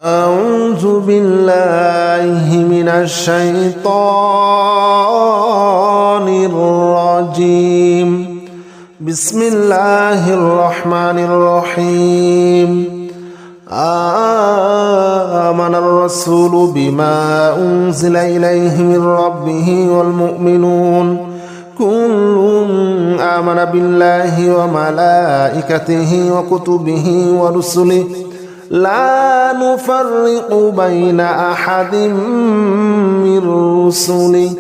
أعوذ بالله من الشيطان الرجيم. بسم الله الرحمن الرحيم. آمن الرسول بما أنزل إليه من ربه والمؤمنون كل آمن بالله وملائكته وكتبه ورسله لا نفرق بين أحد من رسله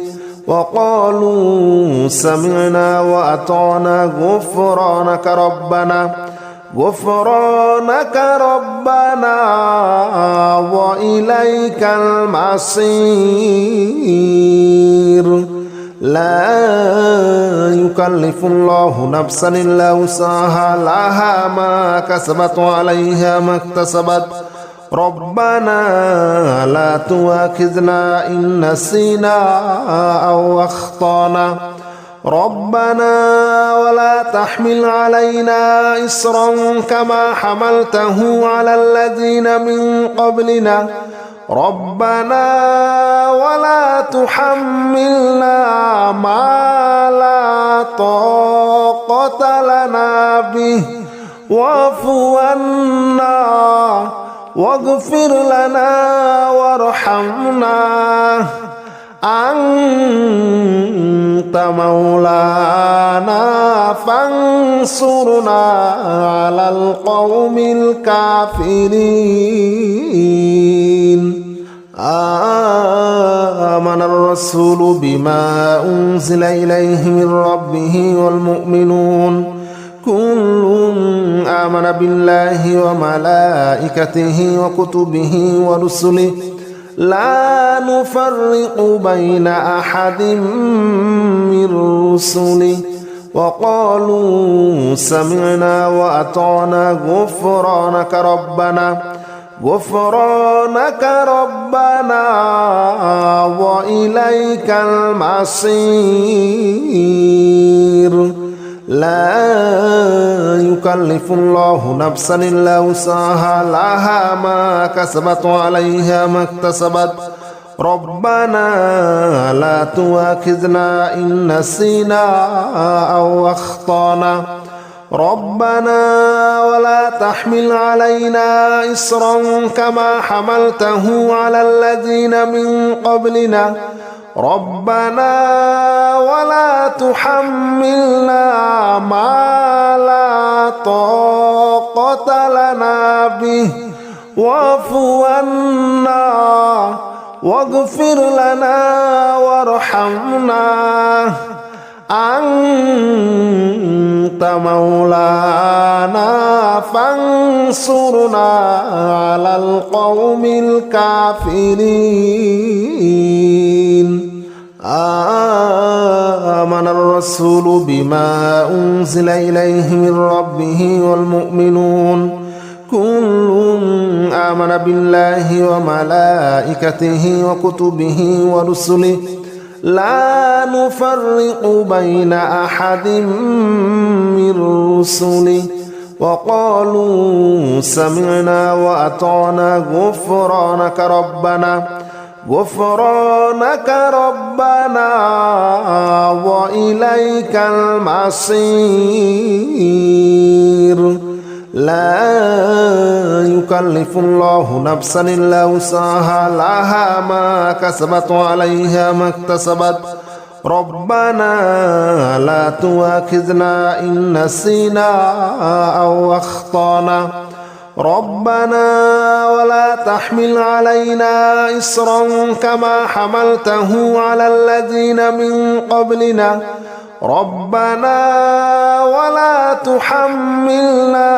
وقالوا سمعنا وأطعنا غفرانك ربنا وإليك المصير. لا يكلف الله نفسا إلا وسعها لها ما كسبت وعليها ما اكتسبت ربنا لا تؤاخذنا إن نسينا أو أخطأنا ربنا ولا تحمل علينا إصرا كما حملته على الذين من قبلنا ربنا ولا تحملنا ما لا طاقة لنا به واعف عنا واغفر لنا وارحمنا أنت مولانا فانصرنا على القوم الكافرين. آمن الرسول بما أنزل إليه من ربه والمؤمنون كل آمن بالله وملائكته وكتبه ورسله لا نفرق بين أحد من رسله وقالوا سمعنا وأطعنا غفرانك ربنا وإليك المصير. لا يكلف الله نفسا إلا وسعها لها ما كسبت وعليها ما اكتسبت ربنا لا تؤاخذنا إن نسينا أو أخطأنا ربنا ولا تحمل علينا إصرا كما حملته على الذين من قبلنا ربنا ولا تحملنا ما لا طاقة لنا به واعف عنا واغفر لنا وارحمنا أنت مولانا فانصرنا على القوم الكافرين. آمن الرسول بما أنزل إليه من ربه والمؤمنون كل آمن بالله وملائكته وكتبه ورسله لا نفرق بين أحد من رسله وقالوا سمعنا وأطعنا غفرانك ربنا وإليك المصير. لا يكلف الله نفسا إلا وسعها لها ما كسبت وعليها ما اكتسبت ربنا لا تؤاخذنا إن نسينا أو أخطأنا ربنا ولا تحمل علينا إصرا كما حملته على الذين من قبلنا ربنا ولا تحملنا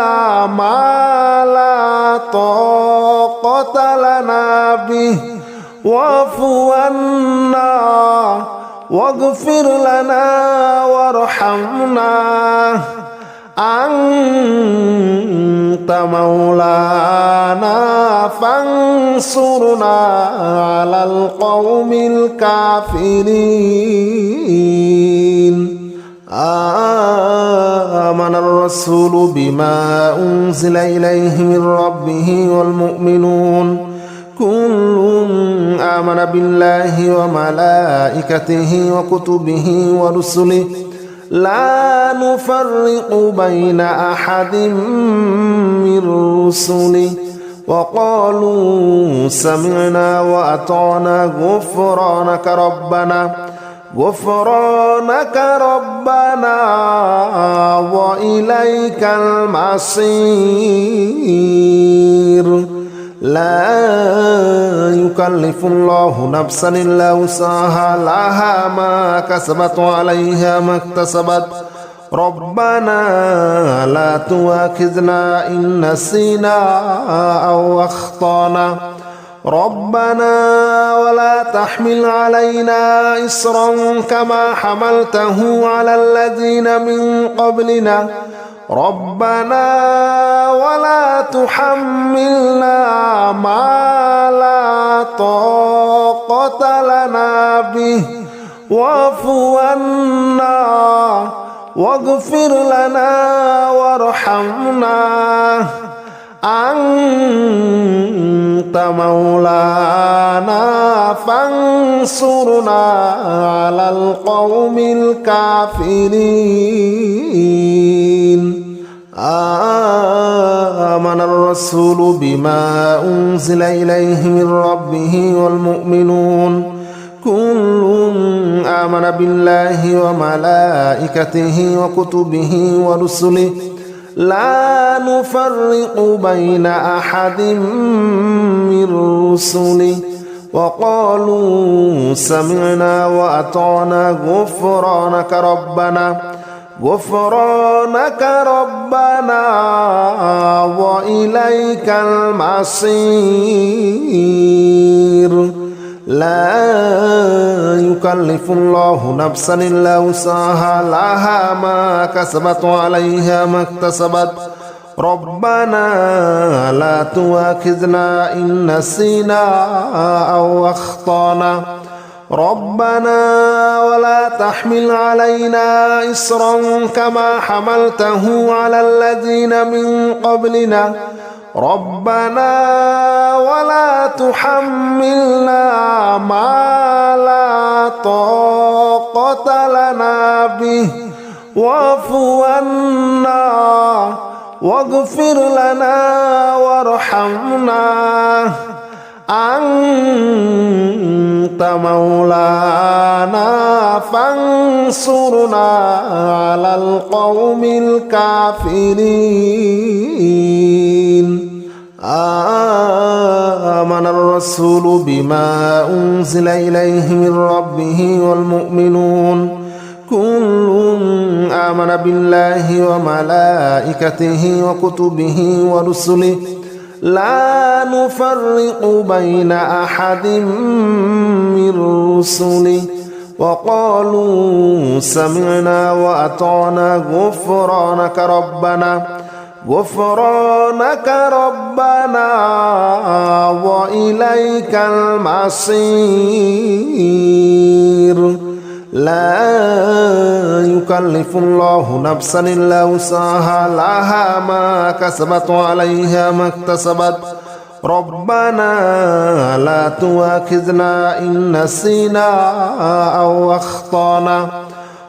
ما لا طاقة لنا به واعف عنا واغفر لنا وارحمنا أنت مولانا فانصرنا على القوم الكافرين. آمن الرسول بما أنزل إليه من ربه والمؤمنون كل آمن بالله وملائكته وكتبه ورسله لا نفرق بين أحد من رسله وقالوا سمعنا وأطعنا غفرانك ربنا وإليك المصير لا يكلف الله نفسا إلا وسعها لها ما كسبت وعليها ما اكتسبت ربنا لا تؤاخذنا إن نسينا أو أخطأنا ربنا ولا تحمل علينا إصرا كما حملته على الذين من قبلنا ربنا ولا تحملنا ما لا طاقة لنا به واعف عنا واغفر لنا وارحمنا أنت مولانا فانصرنا على القوم الكافرين آمن الرسول بما أنزل إليه من ربه والمؤمنون كل آمن بالله وملائكته وكتبه ورسله لا نفرق بين أحد من رسله وقالوا سمعنا وأطعنا غفرانك ربنا وإليك المصير لا يكلف الله نفسا إلا وسعها لها ما كسبت وعليها ما اكتسبت ربنا لا تؤاخذنا إن نسينا أو أخطأنا ربنا ولا تحمل علينا إصرا كما حملته على الذين من قبلنا ربنا ولا تحملنا ما لا طاقة لنا به واعف عنا واغفر لنا وارحمنا أنت مولانا فانصرنا على القوم الكافرين آمن الرسول بما أنزل إليه من ربه والمؤمنون كل آمن بالله وملائكته وكتبه ورسله لا نفرق بين أحد من رسله وقالوا سمعنا وأطعنا غفرانك ربنا وإليك المصير لا يكلف الله نفسا إلا وسعها لها ما كسبت وعليها ما اكتسبت ربنا لا تؤاخذنا إن نسينا أو أخطأنا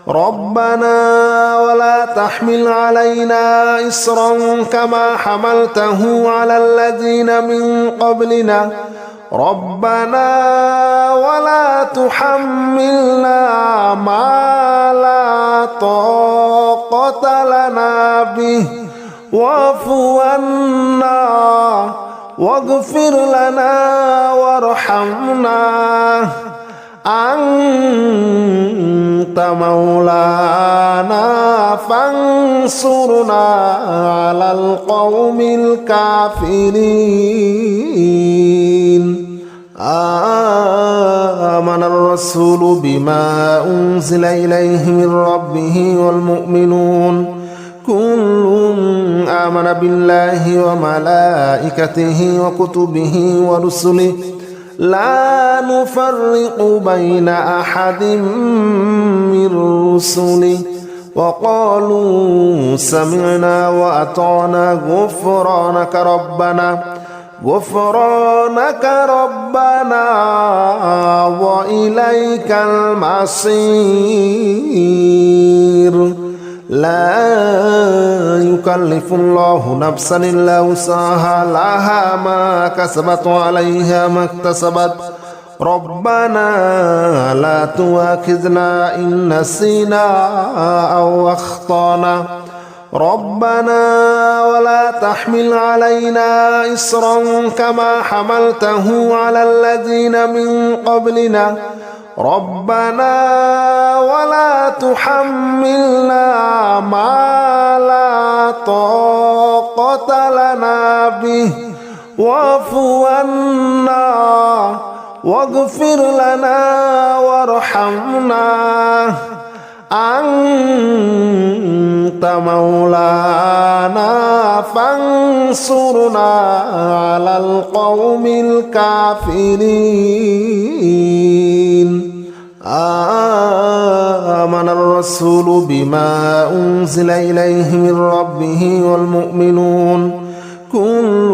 ربنا ولا تحمل علينا إصرا كما حملته على الذين من قبلنا ربنا ولا تحملنا ما لا طاقة لنا به واعف عنا واغفر لنا وارحمنا أنت مولانا فانصرنا على القوم الكافرين آمن الرسول بما أنزل إليه من ربه والمؤمنون كل آمن بالله وملائكته وكتبه ورسله لا نفرق بين أحد من رسله وقالوا سمعنا وأطعنا غفرانك ربنا وإليك المصير لا يكلف الله نفسا إلا وسعها لها ما كسبت وعليها ما اكتسبت ربنا لا تؤاخذنا إن نسينا أو أخطأنا ربنا ولا تحمل علينا إصرا كما حملته على الذين من قبلنا ربنا ولا تحملنا ما لا طاقة لنا به واعف عنا واغفر لنا وارحمنا أنت مولانا فانصرنا على القوم الكافرين آمن الرسول بما أنزل إليه من ربه والمؤمنون كل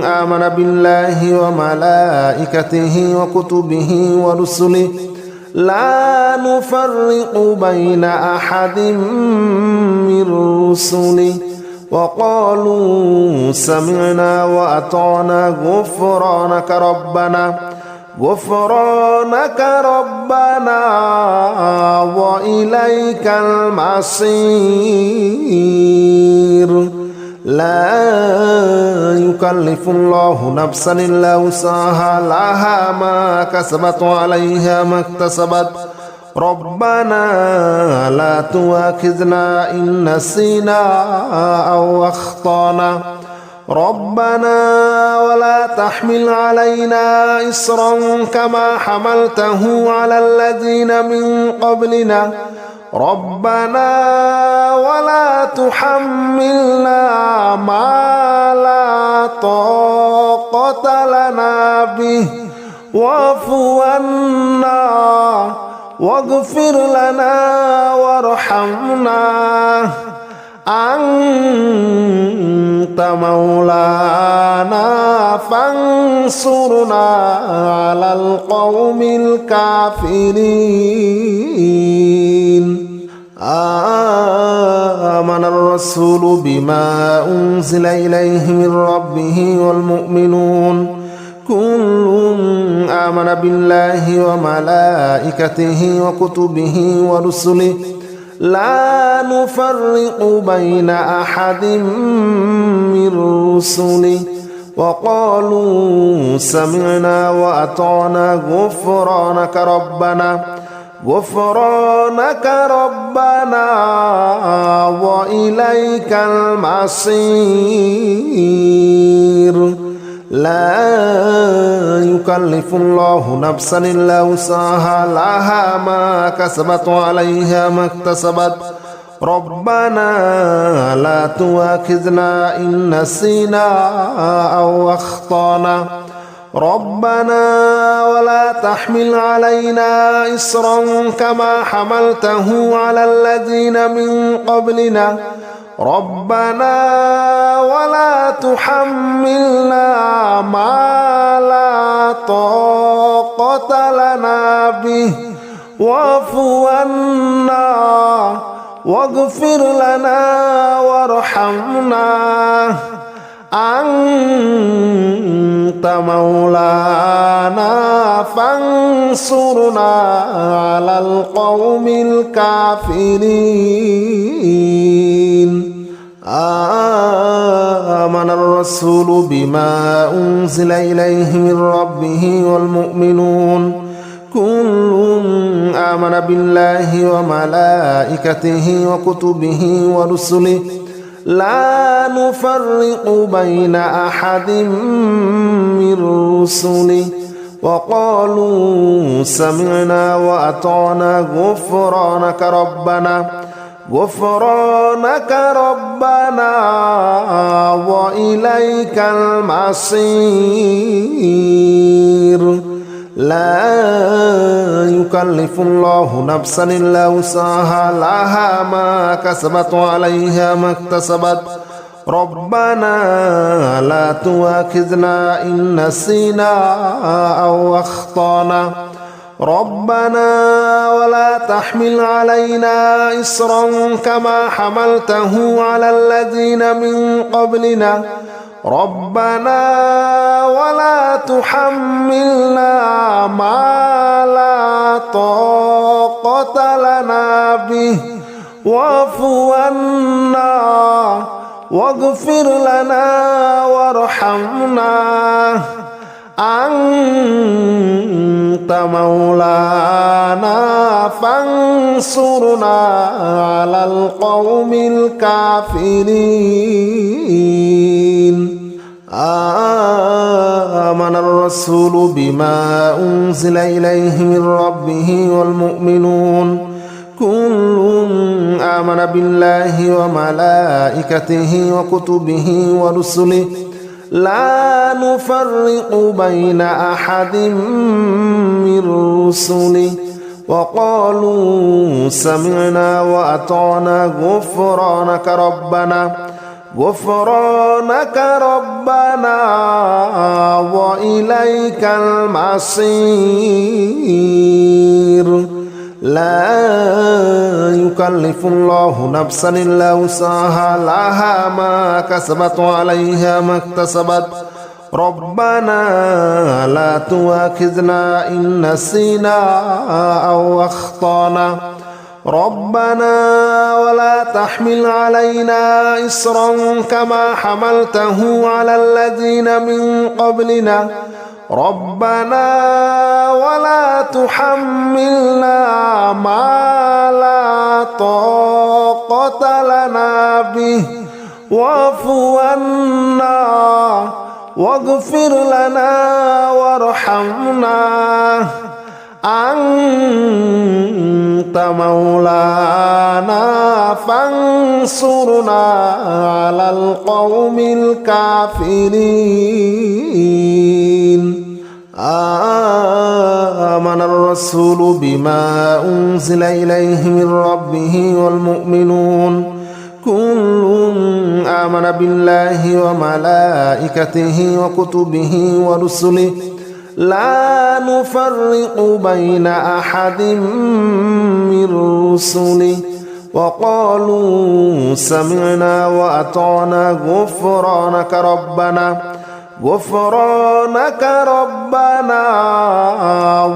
آمن بالله وملائكته وكتبه ورسله لا نفرق بين أحد من رسله وقالوا سمعنا وأطعنا غفرانك ربنا وإليك المصير لا يكلف الله نفسا إلا وسعها لها ما كسبت وعليها ما اكتسبت ربنا لا تؤاخذنا إن نسينا أو أخطأنا ربنا ولا تحمل علينا إصرا كما حملته على الذين من قبلنا ربنا ولا تحملنا ما لا طاقة لنا به واعف عنا واغفر لنا وارحمنا أنت مولانا فانصرنا على القوم الكافرين آمن الرسول بما أنزل إليه من ربه والمؤمنون كل آمن بالله وملائكته وكتبه ورسله لا نفرق بين أحد من رسله وقالوا سمعنا وأطعنا غفرانك ربنا وإليك المصير لا يكلف الله نفسا إلا وسعها لها ما كسبت وعليها ما اكتسبت ربنا لا تؤاخذنا إن نسينا أو أخطأنا ربنا ولا تحمل علينا إصرا كما حملته على الذين من قبلنا ربنا ولا تحملنا ما لا طاقة لنا به واعف عنا واغفر لنا وارحمنا أنت مولانا فانصرنا على القوم الكافرين آمن الرسول بما أنزل إليه من ربه والمؤمنون كل آمن بالله وملائكته وكتبه ورسله لا نفرق بين أحد من رسله وقالوا سمعنا وأطعنا غفرانك ربنا وإليك المصير لا يكلف الله نفسا إلا وسعها لها ما كسبت وعليها ما اكتسبت ربنا لا تؤاخذنا إن نسينا أو أخطأنا ربنا ولا تحمل علينا إصرا كما حملته على الذين من قبلنا ربنا ولا تحملنا ما لا طاقة لنا به واعف عنا واغفر لنا وارحمنا أنت مولانا فانصرنا على القوم الكافرين آمن الرسول بما أنزل إليه من ربه والمؤمنون كل آمن بالله وملائكته وكتبه ورسله لا نفرق بين أحد من رسله وقالوا سمعنا وأطعنا غفرانك ربنا وإليك المصير لا يكلف الله نفسا إلا وسعها لها ما كسبت وعليها ما اكتسبت ربنا لا تؤاخذنا إن نسينا أو أخطأنا ربنا ولا تحمل علينا إصرا كما حملته على الذين من قبلنا ربنا ولا تحملنا ما لا طاقة لنا به واعف عنا واغفر لنا وارحمنا أنت مولانا فانصرنا على القوم الكافرين آمن الرسول بما أنزل إليه من ربه والمؤمنون كل آمن بالله وملائكته وكتبه ورسله لا نفرق بين أحد من رسله وقالوا سمعنا وأطعنا غفرانك ربنا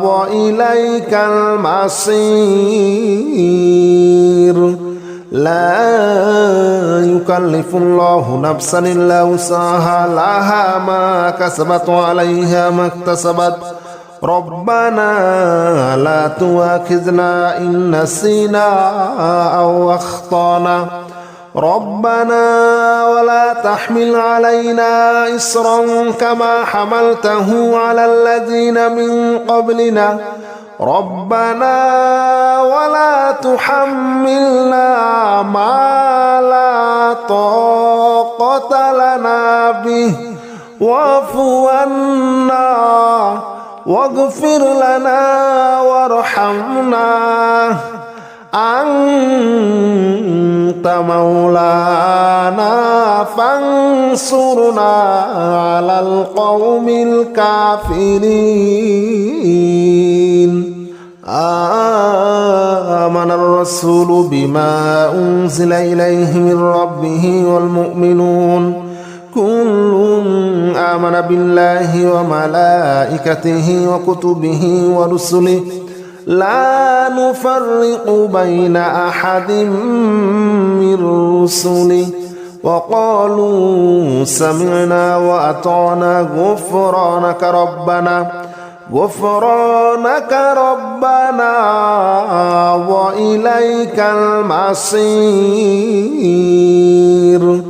وإليك المصير لا يكلف الله نفسا إلا وسعها لها ما كسبت وعليها ما اكتسبت ربنا لا تؤاخذنا إن نسينا أو أخطأنا ربنا ولا تحمل علينا إصرا كما حملته على الذين من قبلنا ربنا ولا تحملنا ما لا طاقة لنا به واعف عنا واغفر لنا وارحمنا أنت مولانا فانصرنا على القوم الكافرين آمن الرسول بما أنزل إليه من ربه والمؤمنون كل آمن بالله وملائكته وكتبه ورسله لا نفرق بين أحد من رسله وقالوا سمعنا وأطعنا غفرانك ربنا وإليك المصير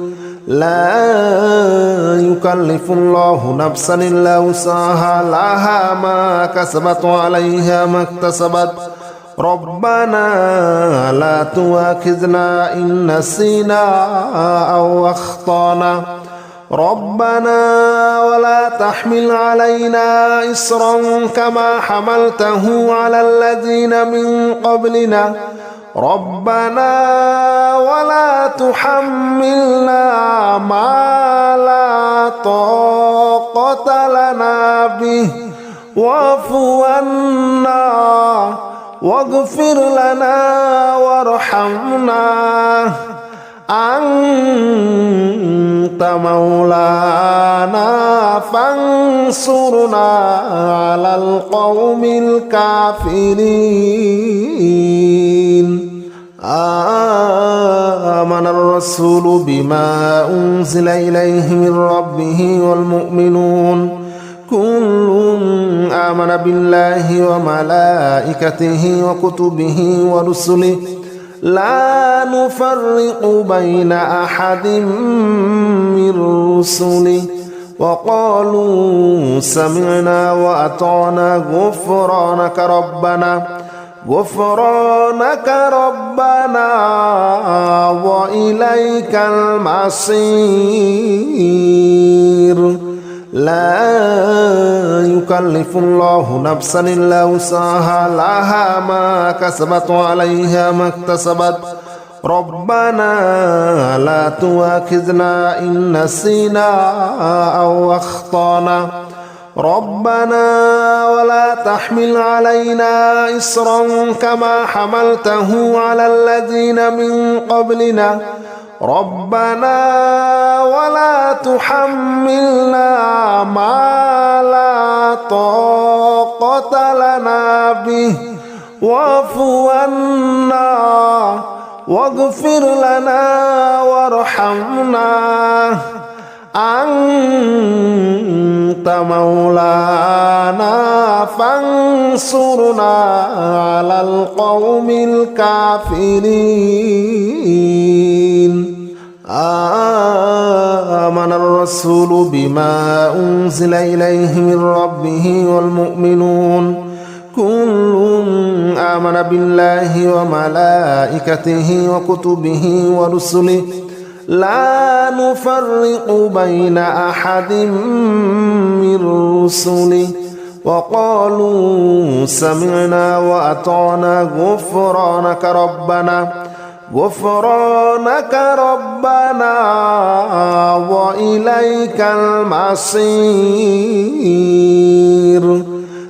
لا يكلف الله نفسا إلا وسعها لها ما كسبت وعليها ما اكتسبت ربنا لا تؤاخذنا إن نسينا أو أخطأنا ربنا ولا تحمل علينا إصرا كما حملته على الذين من قبلنا ربنا ولا تحملنا ما لا طاقة لنا به واعف عنا واغفر لنا وارحمنا أنت مولانا فانصرنا على القوم الكافرين آمن الرسول بما أنزل إليه من ربه والمؤمنون كل آمن بالله وملائكته وكتبه ورسله لا نفرق بين أحد من رسله وقالوا سمعنا وأطعنا غفرانك ربنا وإليك المصير لا يكلف الله نفسا إلا وسعها لها ما كسبت وعليها ما اكتسبت ربنا لا تؤاخذنا إن نسينا أو أخطأنا ربنا ولا تحمل علينا إصرا كما حملته على الذين من قبلنا ربنا ولا تحملنا ما لا طاقة لنا به واعف عنا واغفر لنا وارحمنا أنت مولانا فانصرنا على القوم الكافرين آمن الرسول بما أنزل إليه من ربه والمؤمنون كل آمن بالله وملائكته وكتبه ورسله لا نفرق بين أحد من رسله وقالوا سمعنا وأطعنا غفرانك ربنا وإليك المصير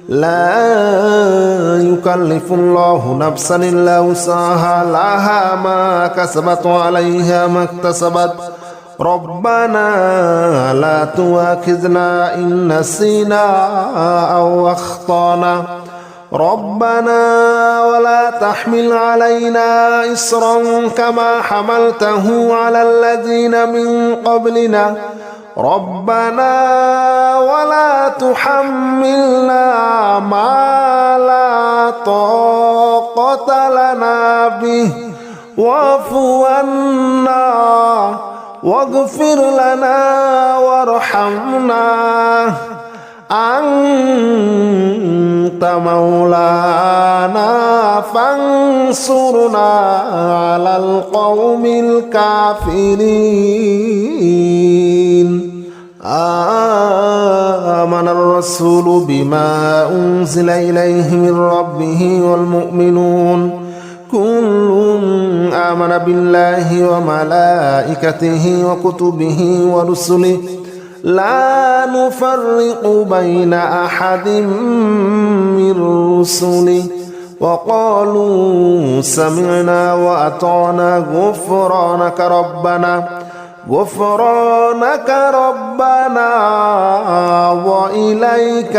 لا يكلف الله نفسا إلا وسعها لها ما كسبت وعليها ما اكتسبت ربنا لا تؤاخذنا إن نسينا أو أخطأنا ربنا ولا تحمل علينا إصرا كما حملته على الذين من قبلنا ربنا ولا تحملنا ما لا طاقة لنا به واعف عنا واغفر لنا وارحمنا أنت مولانا فانصرنا على القوم الكافرين آمن الرسول بما أنزل إليه من ربه والمؤمنون كل آمن بالله وملائكته وكتبه ورسله لا نفرق بين أحد من رسله وقالوا سمعنا وأطعنا غفرانك ربنا وإليك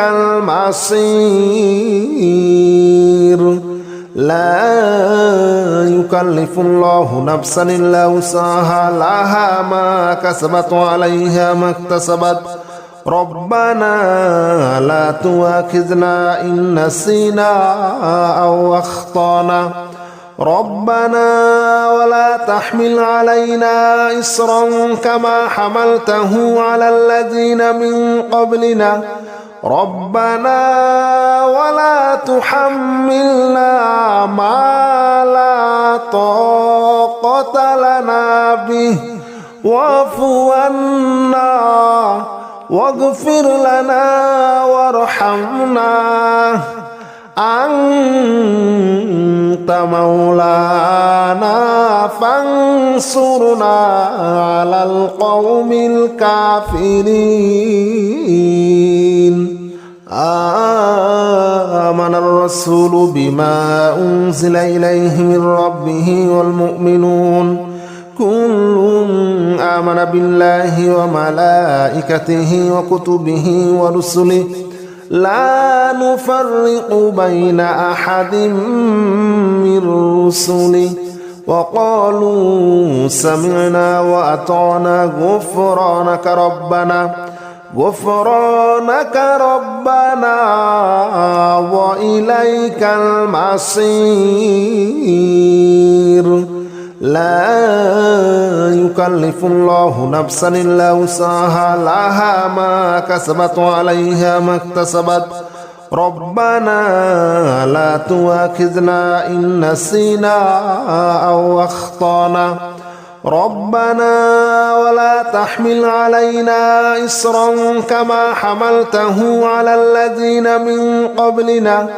المصير لا يكلف الله نفسا إلا وسعها لها ما كسبت وعليها ما اكتسبت ربنا لا تؤاخذنا إن نسينا أو أخطأنا ربنا ولا تحمل علينا إصرا كما حملته على الذين من قبلنا ربنا ولا تحملنا ما لا طاقة لنا به واعف عنا واغفر لنا وارحمنا أنت مولانا فانصرنا على القوم الكافرين آمن الرسول بما أنزل إليه من ربه والمؤمنون كل آمن بالله وملائكته وكتبه ورسله لا نفرق بين أحد من رسله وقالوا سمعنا وأطعنا غفرانك ربنا وإليك المصير لا يكلف الله نفسا إلا وسعها لها ما كسبت وعليها ما اكتسبت ربنا لا تؤاخذنا إن نسينا أو أخطأنا ربنا ولا تحمل علينا إصرا كما حملته على الذين من قبلنا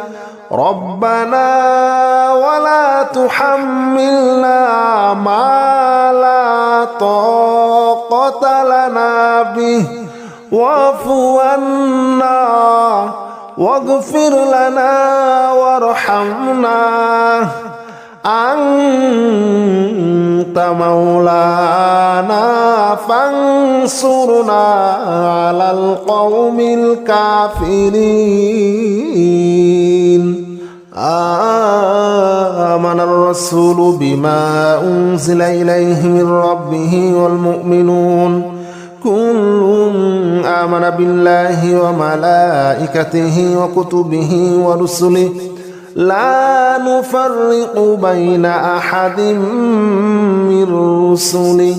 ربنا ولا تحملنا ما لا طاقة لنا به واعف عنا واغفر لنا وارحمنا أنت مولانا فانصرنا على القوم الكافرين آمن الرسول بما أنزل إليه من ربه والمؤمنون كل آمن بالله وملائكته وكتبه ورسله لا نفرق بين أحد من رسله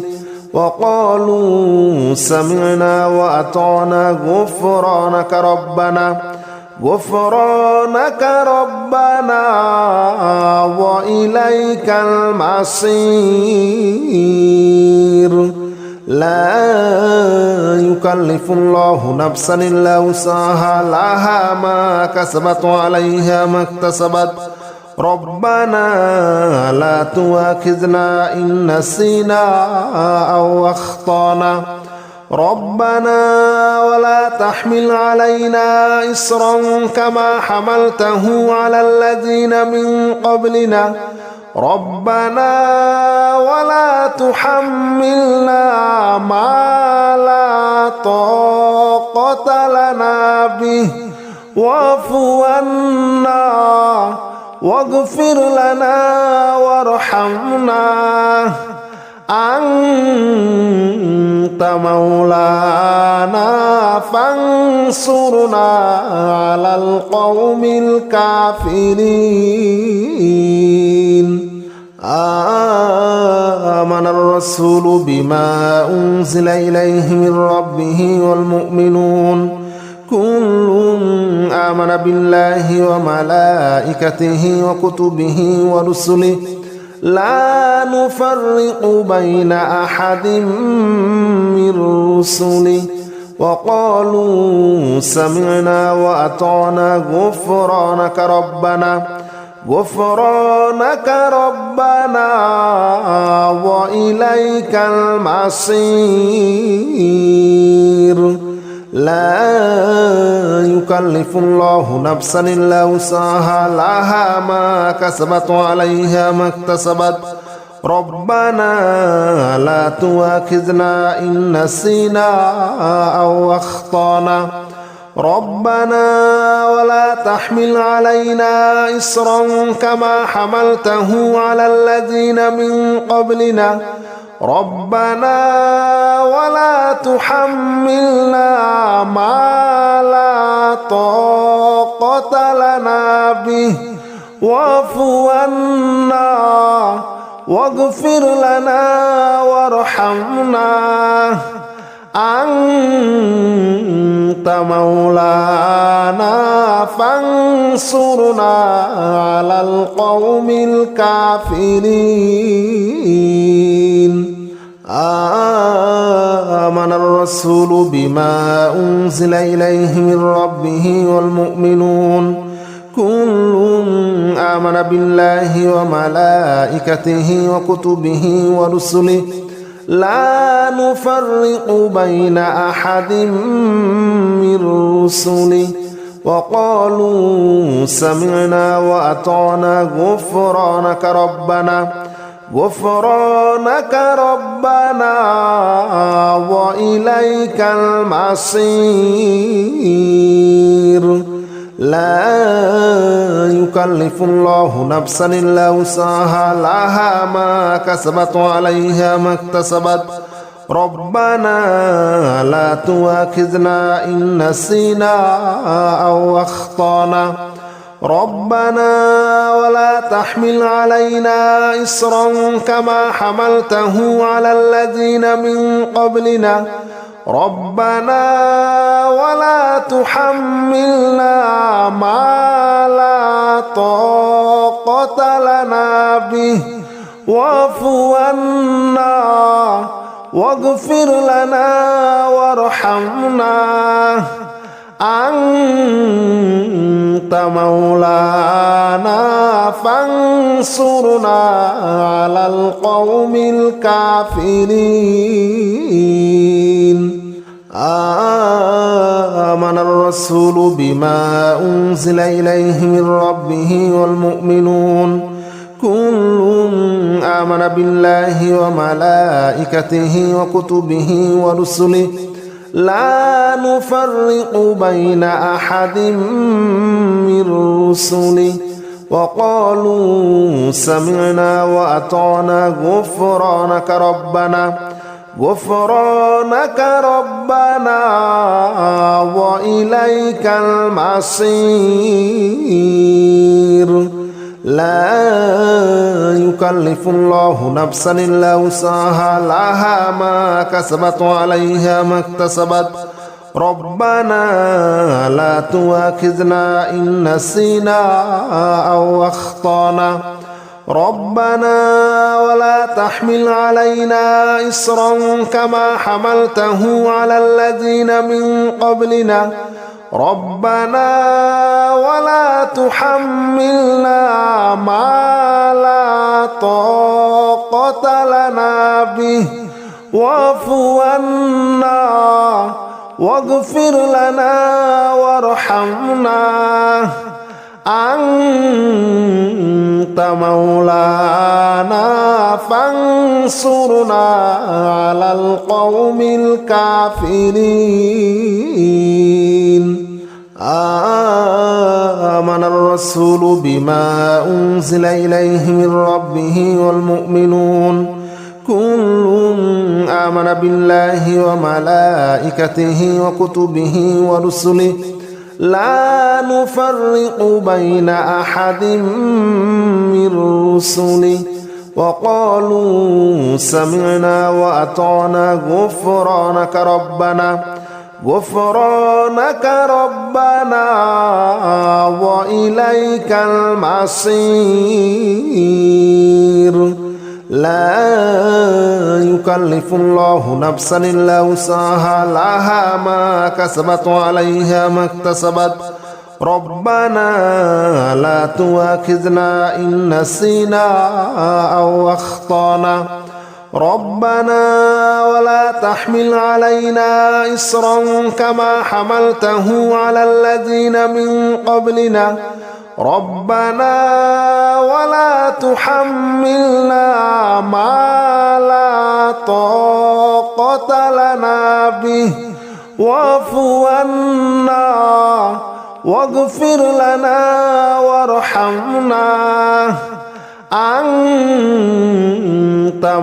وقالوا سمعنا وأطعنا غفرانك ربنا وإليك المصير لا يكلف الله نفسا إلا وسعها لها ما كسبت وعليها ما اكتسبت ربنا لا تؤاخذنا إن نسينا أو أخطأنا ربنا ولا تحمل علينا إصرا كما حملته على الذين من قبلنا ربنا ولا تحملنا ما لا طاقة لنا به واعف عنا واغفر لنا وارحمنا أنت مولانا فانصرنا على القوم الكافرين آمن الرسول بما أنزل إليه من ربه والمؤمنون كل آمن بالله وملائكته وكتبه ورسله لا نفرق بين أحد من رسله وقالوا سمعنا وأطعنا غفرانك ربنا وإليك المصير لا يكلف الله نفسا إلا وسعها لها ما كسبت وعليها ما اكتسبت ربنا لا تؤاخذنا إن نسينا أو أخطأنا ربنا ولا تحمل علينا إصرا كما حملته على الذين من قبلنا ربنا ولا تحملنا ما لا طاقة لنا به واعف عنا واغفر لنا وارحمنا أنت مولانا فانصرنا على القوم الكافرين آمن الرسول بما أنزل إليه من ربه والمؤمنون كل آمن بالله وملائكته وكتبه ورسله لا نفرق بين أحد من رسله وقالوا سمعنا وأطعنا غفرانك ربنا وإليك المصير لا يكلف الله نفسا إلا وسعها لها ما كسبت وعليها ما اكتسبت ربنا لا تؤاخذنا إن نسينا أو أخطأنا ربنا ولا تحمل علينا إصرا كما حملته على الذين من قبلنا ربنا ولا تحملنا ما لا طاقة لنا به واعف عنا واغفر لنا وارحمنا أنت مولانا فانصرنا على القوم الكافرين آمن الرسول بما أنزل إليه من ربه والمؤمنون كل آمن بالله وملائكته وكتبه ورسله لا نفرق بين أحد من رسله وقالوا سمعنا وأطعنا غفرانك ربنا وإليك المصير لا يكلف الله نفسا إلا وسعها لها ما كسبت وعليها ما اكتسبت ربنا لا تؤاخذنا إن نسينا أو أخطأنا ربنا ولا تحمل علينا إصرا كما حملته على الذين من قبلنا ربنا ولا تحملنا ما لا طاقة لنا به واعف عنا واغفر لنا وارحمنا أنت مولانا فانصرنا على القوم الكافرين آمن الرسول بما أنزل إليه من ربه والمؤمنون كل آمن بالله وملائكته وكتبه ورسله لا نفرق بين أحد من رسله وقالوا سمعنا وأطعنا غفرانك ربنا وإليك المصير لا يكلف الله نفسا إلا وسعها لها ما كسبت وعليها ما اكتسبت ربنا لا تؤاخذنا إن نسينا أو أخطأنا ربنا ولا تحمل علينا إصرا كما حملته على الذين من قبلنا ربنا ولا تحملنا ما لا طاقة لنا به واعف عنا واغفر لنا وارحمنا أنت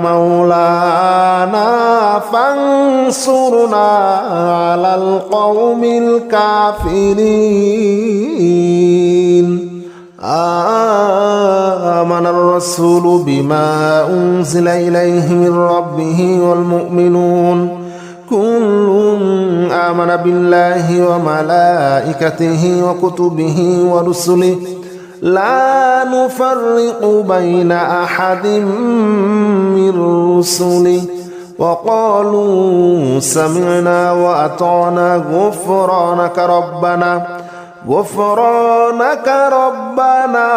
مولانا فانصرنا على القوم الكافرين آمن الرسول بما أنزل إليه من ربه والمؤمنون كل آمن بالله وملائكته وكتبه ورسله لا نفرق بين أحد من رسله وقالوا سمعنا وأطعنا غفرانك ربنا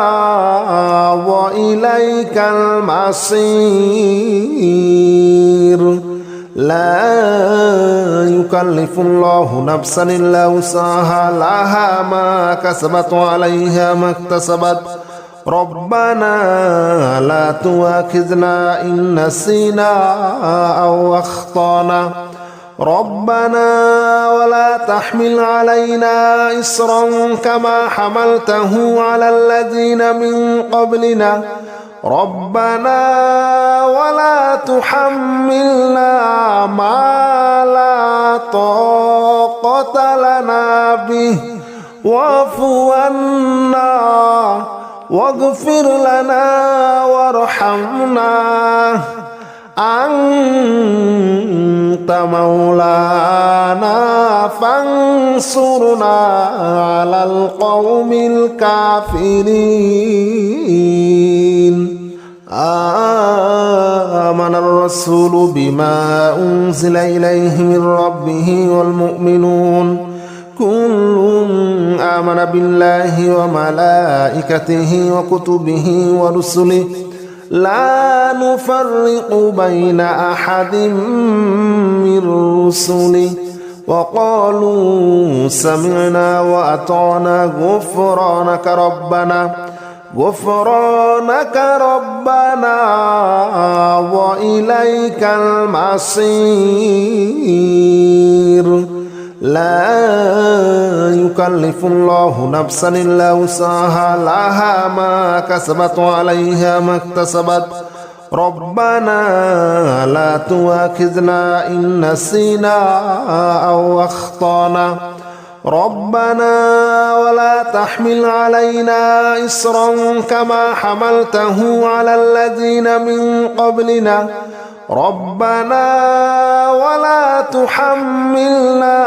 وإليك المصير لا يكلف الله نفسا إلا وسعها لها ما كسبت وعليها ما اكتسبت ربنا لا تؤاخذنا إن نسينا أو أخطأنا ربنا ولا تحمل علينا إصرا كما حملته على الذين من قبلنا ربنا ولا تحملنا ما لا طاقة لنا به واعف عنا واغفر لنا وارحمنا أنت مولانا فانصرنا على القوم الكافرين آمن الرسول بما أنزل إليه من ربه والمؤمنون كل آمن بالله وملائكته وكتبه ورسله لا نفرق بين أحد من رسله وقالوا سمعنا وأطعنا غفرانك ربنا وإليك المصير لا يكلف الله نفسا إلا وسعها لها ما كسبت وعليها ما اكتسبت ربنا لا تؤاخذنا إن نسينا أو أخطأنا ربنا ولا تحمل علينا إصرا كما حملته على الذين من قبلنا ربنا ولا تحملنا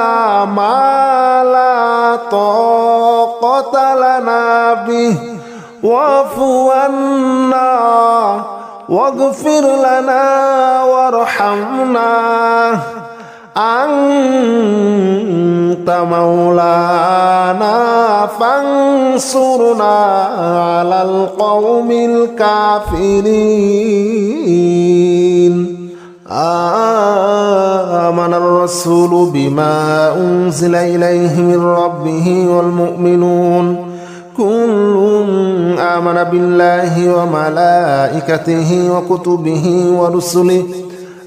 ما لا طاقة لنا به واعف عنا واغفر لنا وارحمنا أنت مولانا فانصرنا على القوم الكافرين آمن الرسول بما أنزل إليه من ربه والمؤمنون كل آمن بالله وملائكته وكتبه ورسله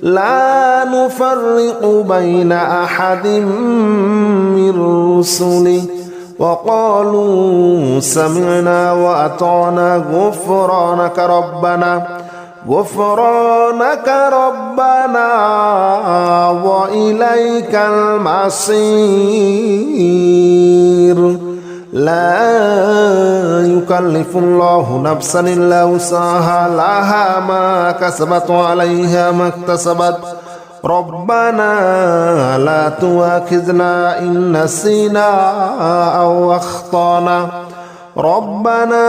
لا نفرق بين أحد من رسله وقالوا سمعنا وأطعنا غفرانك ربنا وإليك المصير لا يكلف الله نفسا إلا وسعها لها ما كسبت وعليها ما اكتسبت ربنا لا تؤاخذنا إن نسينا أو أخطأنا ربنا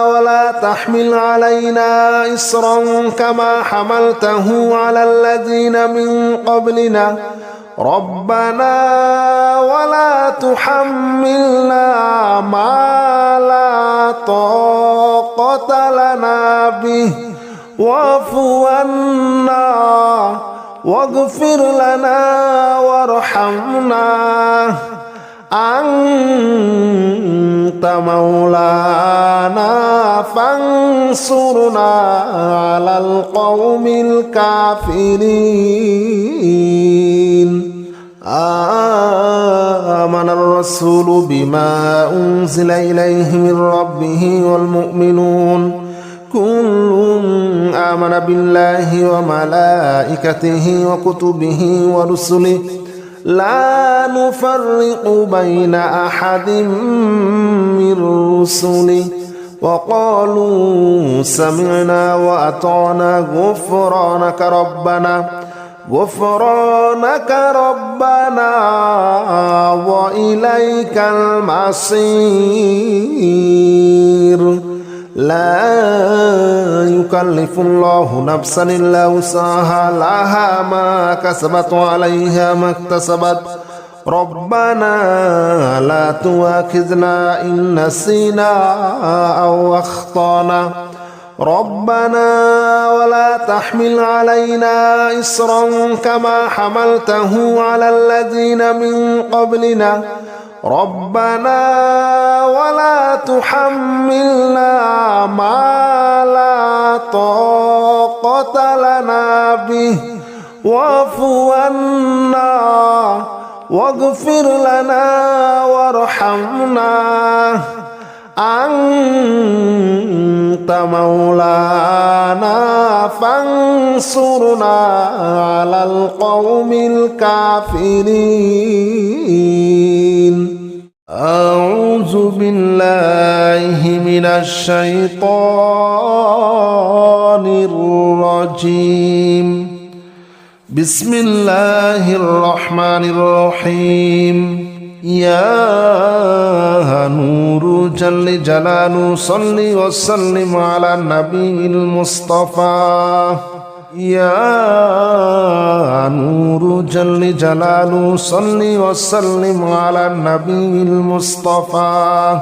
ولا تحمل علينا إصرا كما حملته على الذين من قبلنا ربنا ولا تحملنا ما لا طاقة لنا به واعف عنا واغفر لنا وارحمنا أنت مولانا فانصرنا على القوم الكافرين آمن الرسول بما أنزل إليه من ربه والمؤمنون كل آمن بالله وملائكته وكتبه ورسله لا نفرق بين أحد من رسله وقالوا سمعنا وأطعنا غفرانك ربنا وإليك المصير لا يكلف الله نفسا إلا وسعها لها ما كسبت وعليها ما اكتسبت ربنا لا تؤاخذنا إن نسينا أو أخطأنا ربنا ولا تحمل علينا إصرا كما حملته على الذين من قبلنا ربنا ولا تحملنا ما لا طاقة لنا به واعف عنا واغفر لنا وارحمنا أنت مولانا فانصرنا على القوم الكافرين أعوذ بالله من الشيطان الرجيم بسم الله الرحمن الرحيم يا نور جل جلاله صل وسلم على النبي المصطفى يا نور جل جلاله صل وسلم على النبي المصطفى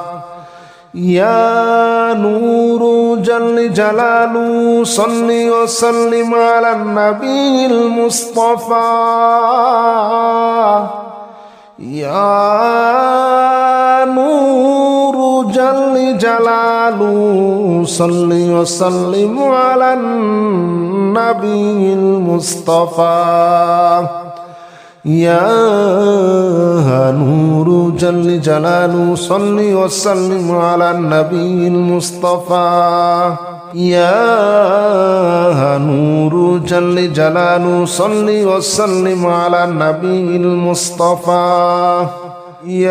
يا نور جل جلاله صل وسلم على النبي المصطفى يا نور جل جلاله صل وسلم على النبي المصطفى يا نور جل جلاله صل وسلم على النبي المصطفى يا نور جل جلاله صل وسلم على النبي المصطفى يا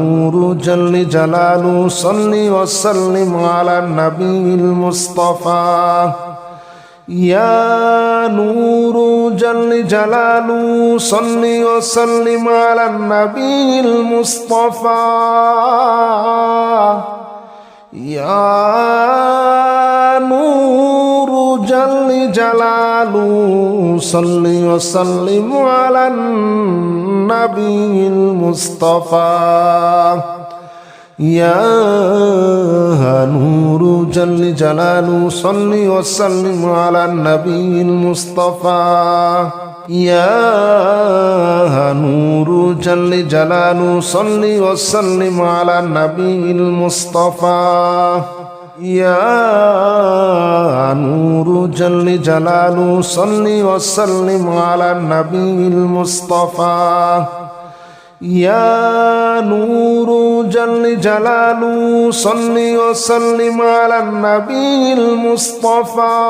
نور جل جلاله صل وسلم على النبي المصطفى يا نور جل جلاله صل وسلم على النبي المصطفى يا نور جل جلاله صل وسلم على النبي المصطفى يا نور جل جلاله صل وسلم على النبي المصطفى يا نور جل جلاله صل وسلم على النبي المصطفى يا نور جل جلاله صل وسلم على النبي المصطفى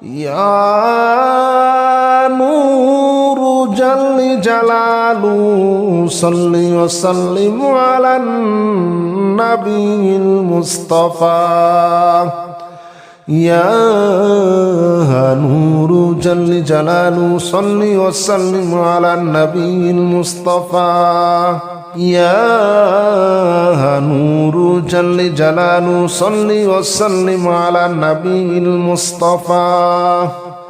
يا نور جل جلاله صل وسلم على النبي المصطفى يا نور جل جلاله صل وسلم على النبي المصطفى يا نور جل جلاله صل وسلم على النبي المصطفى يا نور جل جلاله صل وسلم على النبي المصطفى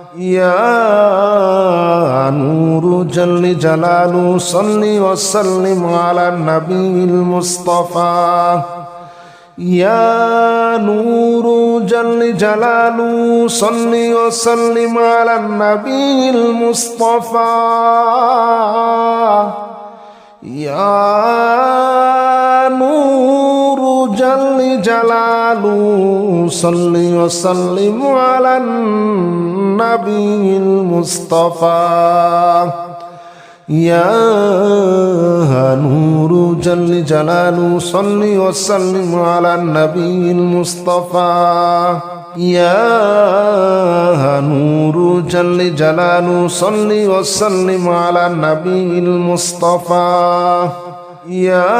يا نور جل جلاله صل وسلم على النبي المصطفى يا نور جل جلاله صل وسلم على النبي المصطفى يا نور جل جلاله صل وسلم على النبي المصطفى يا نور جل جلاله صل وسلم على النبي المصطفى يا نور جل جلاله صل وسلم على النبي المصطفى يا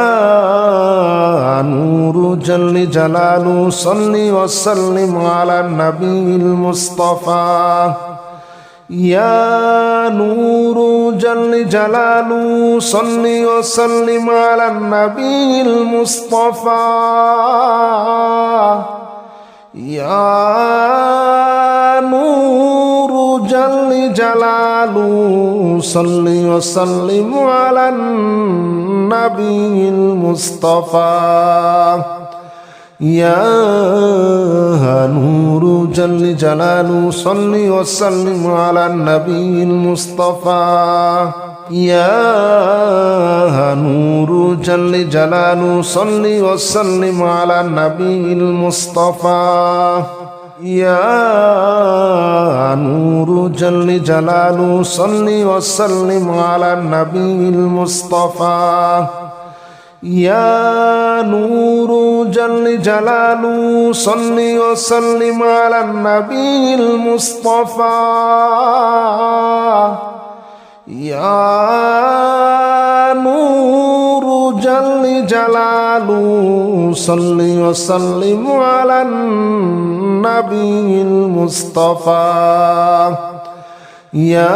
نور جل جلاله صل وسلم على النبي المصطفى يا نور جل جلاله صل وسلم على النبي المصطفى يا نور جل جلاله صل وسلم على النبي المصطفى يا نور جل جلاله صل وسلم على النبي المصطفى يا نور جل جلاله صل وسلم على النبي المصطفى يا نور جل جلاله صل وسلم على النبي المصطفى يا نور جل جلاله صل وسلم على النبي المصطفى يا نور جل جلاله صل وسلم على النبي المصطفى يا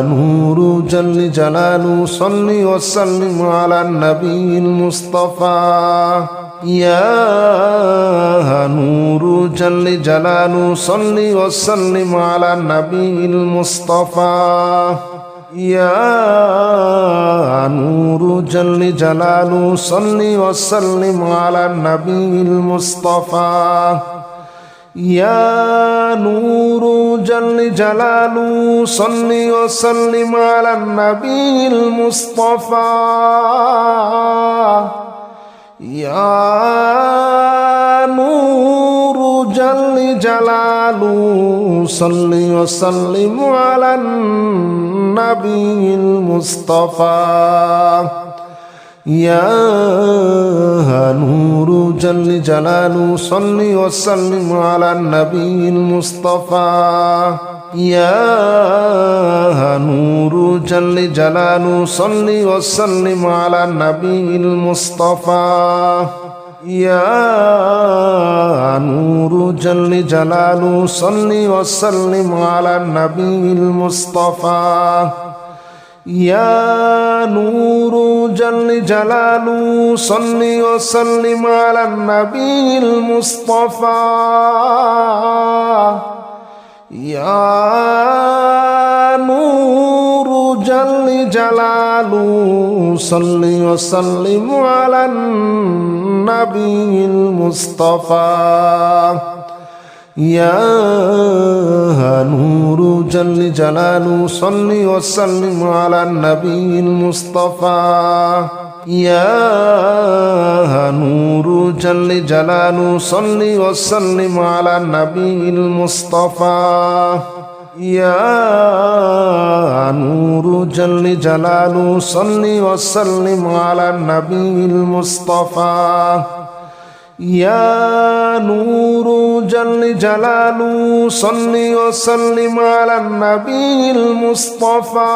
نور جل جلاله صل وسلم على النبي المصطفى يا نور جل جلاله صل وسلم على النبي المصطفى يا نور جل جلاله صل وسلم على النبي المصطفى يا نور جل جلاله صل وسلم على النبي المصطفى يا نور جل جلاله صل وسلم على النبي المصطفى يا نور جل جلاله صل وسلم على النبي المصطفى يا نور جل جلاله صل وسلم على النبي المصطفى يا نور جل جلاله صل وسلم على النبي المصطفى يا نور جل جلاله صل وسلم على النبي المصطفى يا نور جل جلاله صل وسلم على النبي المصطفى يا نور جل جلاله صل وسلم على النبي المصطفى يا نور جل جلاله صل وسلم على النبي المصطفى يا نور جل جلاله صل وسلم على النبي المصطفى يا نور جل جلاله صل وسلم على النبي المصطفى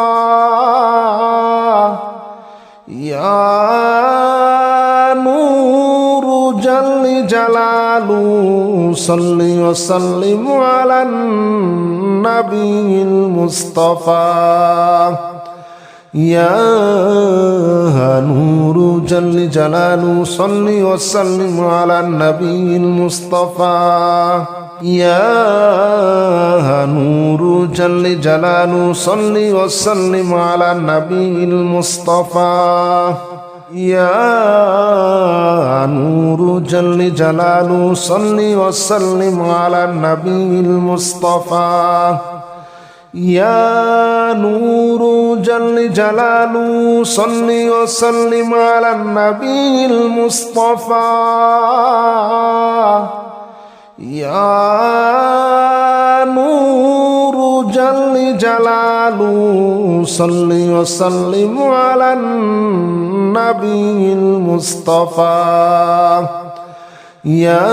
يا نور جل جلاله صل وسلم على النبي المصطفى يا نور جل جلاله صل وسلم على النبي المصطفى يا نور جل جلاله صل وسلم على النبي المصطفى يا نور جل جلاله صل وسلم على النبي المصطفى يا نور جل جلاله صل وسلم على النبي المصطفى يا نور جل جلاله صل وسلم على النبي المصطفى يا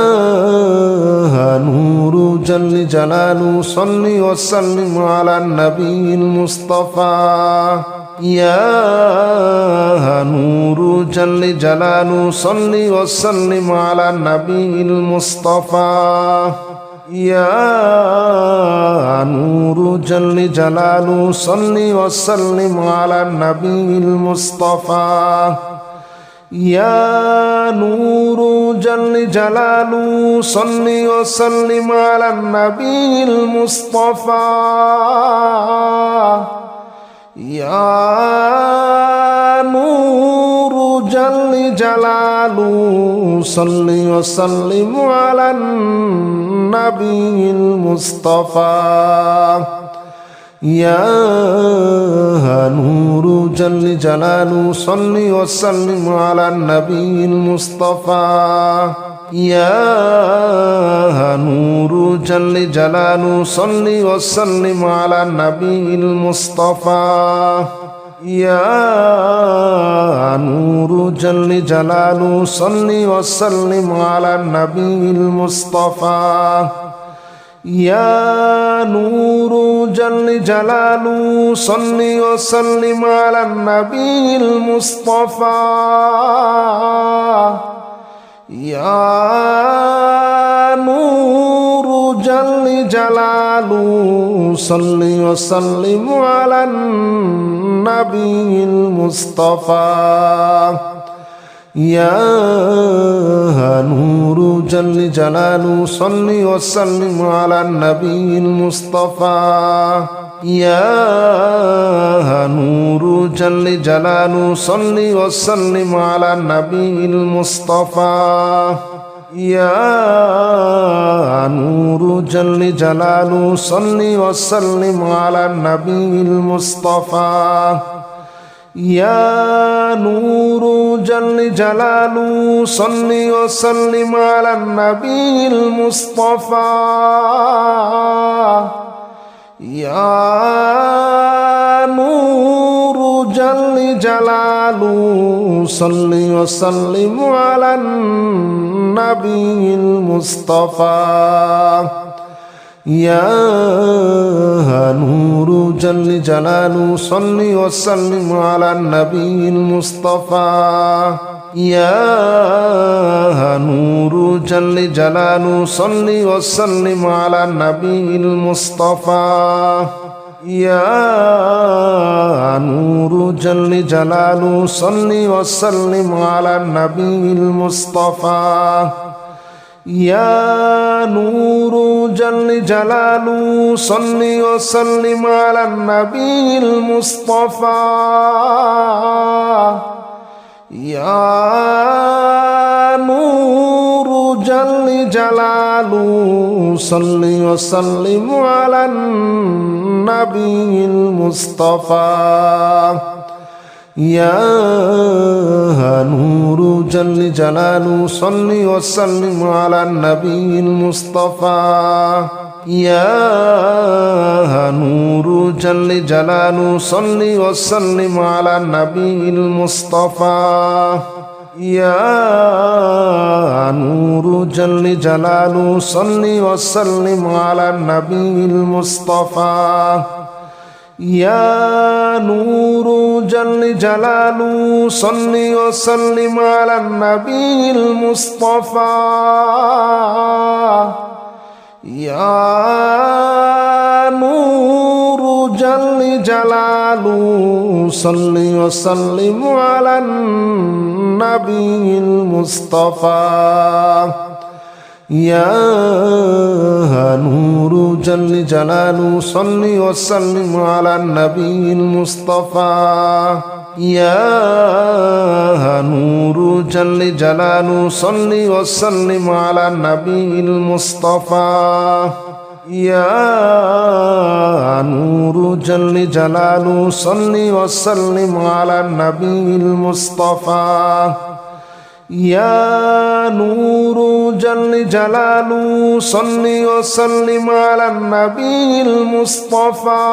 نور جل جلاله صل وسلم على النبي المصطفى يا نور جل جلاله صل وسلم على النبي المصطفى يا نور جل جلاله صل وسلم على النبي المصطفى يا نور جل جلاله صل وسلم على النبي المصطفى يا نور جل جلاله صل وسلم على النبي المصطفى يا نور جل جلاله صل وسلم على النبي المصطفى يا نور جل جلاله صل وسلم على النبي المصطفى يا نور جل جلاله صل وسلم على النبي المصطفى يا نور جل جلاله صل وسلم على النبي المصطفى يا نور جل جلاله صل وسلم على النبي المصطفى يا نور جل جلاله صل وسلم على النبي المصطفى يا نور جل جلاله صل وسلم على النبي المصطفى يا نور جل جلاله صل وسلم على النبي المصطفى يا نور جل جلاله صل وسلم على النبي المصطفى يا نور جل جلاله صل وسلم على النبي المصطفى يا نور جل جلاله صل وسلم على النبي المصطفى يا نور جل جلاله صل وسلم على النبي المصطفى يا نور جل جلاله صل وسلم على النبي المصطفى يا نور جل جلاله صل وسلم على النبي المصطفى يا نور جل جلاله صل وسلم على النبي المصطفى يا نور جل جلاله صل وسلم على النبي المصطفى يا نور جل جلاله صل وسلم على النبي المصطفى يا نور جل جلاله صل وسلم على النبي المصطفى يا نور جل جلاله صل وسلم على النبي المصطفى يا نور جل جلاله صل وسلم على النبي المصطفى يا نور جل جلاله صل وسلم على النبي المصطفى يا نور جل جلاله صل وسلم على النبي المصطفى يا نور جل جلاله صل وسلم على النبي المصطفى يا نور جل جلاله صل وسلم على النبي المصطفى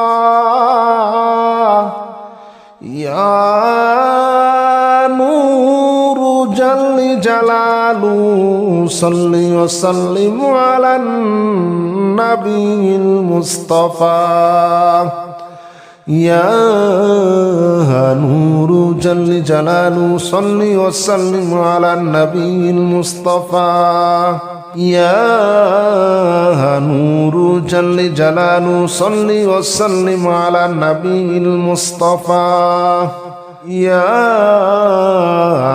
يا نور جل جلاله صل وسلم على النبي المصطفى يا نور جل جلاله صل وسلم على النبي المصطفى يا نور جل جلاله صل وسلم على النبي المصطفى يا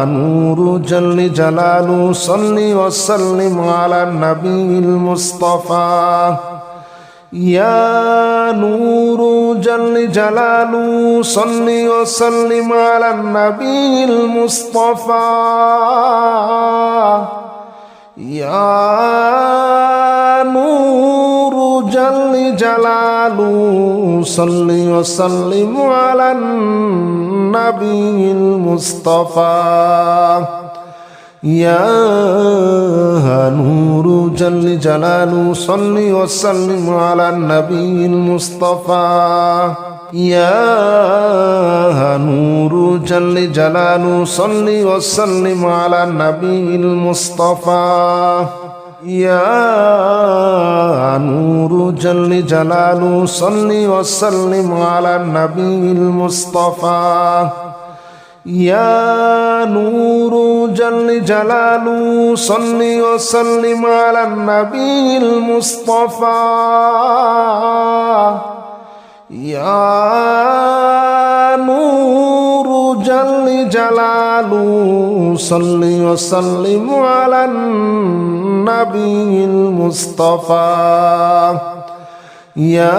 نور جل جلاله صل وسلم على النبي المصطفى يا نور جل جلاله صل وسلم على النبي المصطفى يا نور جل جلاله صل وسلم على النبي المصطفى يا نور جل جلاله صل وسلم على النبي المصطفى يا نور جل جلاله صل وسلم على النبي المصطفى يا نور جل جلاله صل وسلم على النبي المصطفى يا نور جل جلاله صل وسلم على النبي المصطفى يا نور جل جلاله صل وسلم على النبي المصطفى يا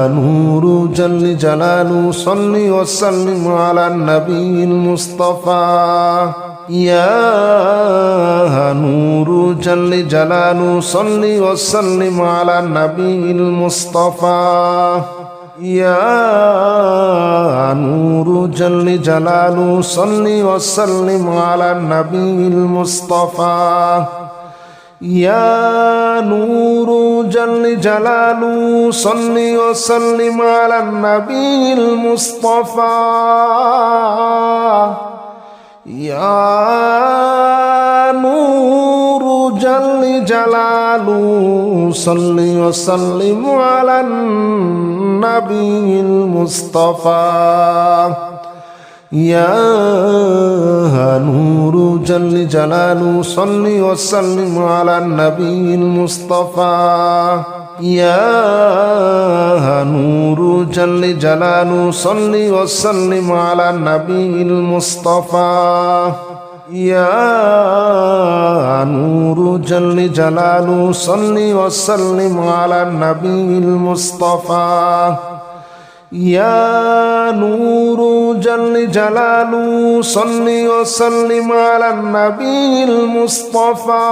نور جل جلاله صل وسلم على النبي المصطفى يا نور جل جلاله صل وسلم على النبي المصطفى يا نور جل جلاله صل وسلم على النبي المصطفى يا نور جل جلاله صل وسلم على النبي المصطفى يا نور جل جلاله صل وسلم على النبي المصطفى يا نور جل جلاله صل وسلم على النبي المصطفى يا نور جل جلاله صل وسلم على النبي المصطفى يا نور جل جلاله صل وسلم على النبي المصطفى يا نور جل جلاله صل وسلم على النبي المصطفى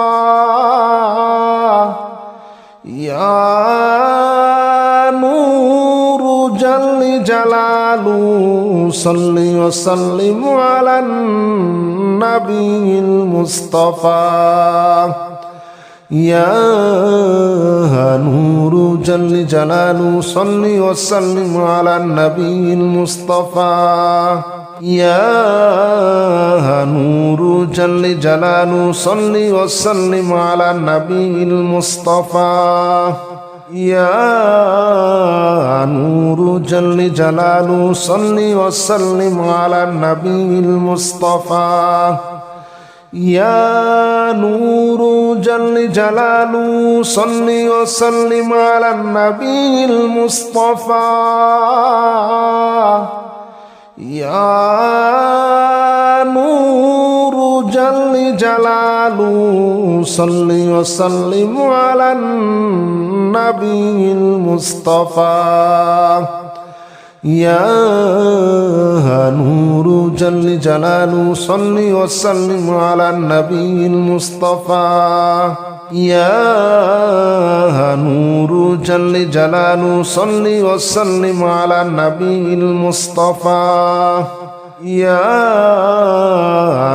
يا نور جل جلاله صل وسلم على النبي المصطفى يا نور جل جلاله صل وسلم على النبي المصطفى يا نور جل جلاله صل وسلم على النبي المصطفى يا نور جل جلاله صل وسلم على النبي المصطفى يا نور جل جلاله صل وسلم على النبي المصطفى يا نور جل جلاله صل وسلم على النبي المصطفى يا نور جل جلاله صل وسلم على النبي المصطفى يا نور جل جلاله صل وسلم على النبي المصطفى يا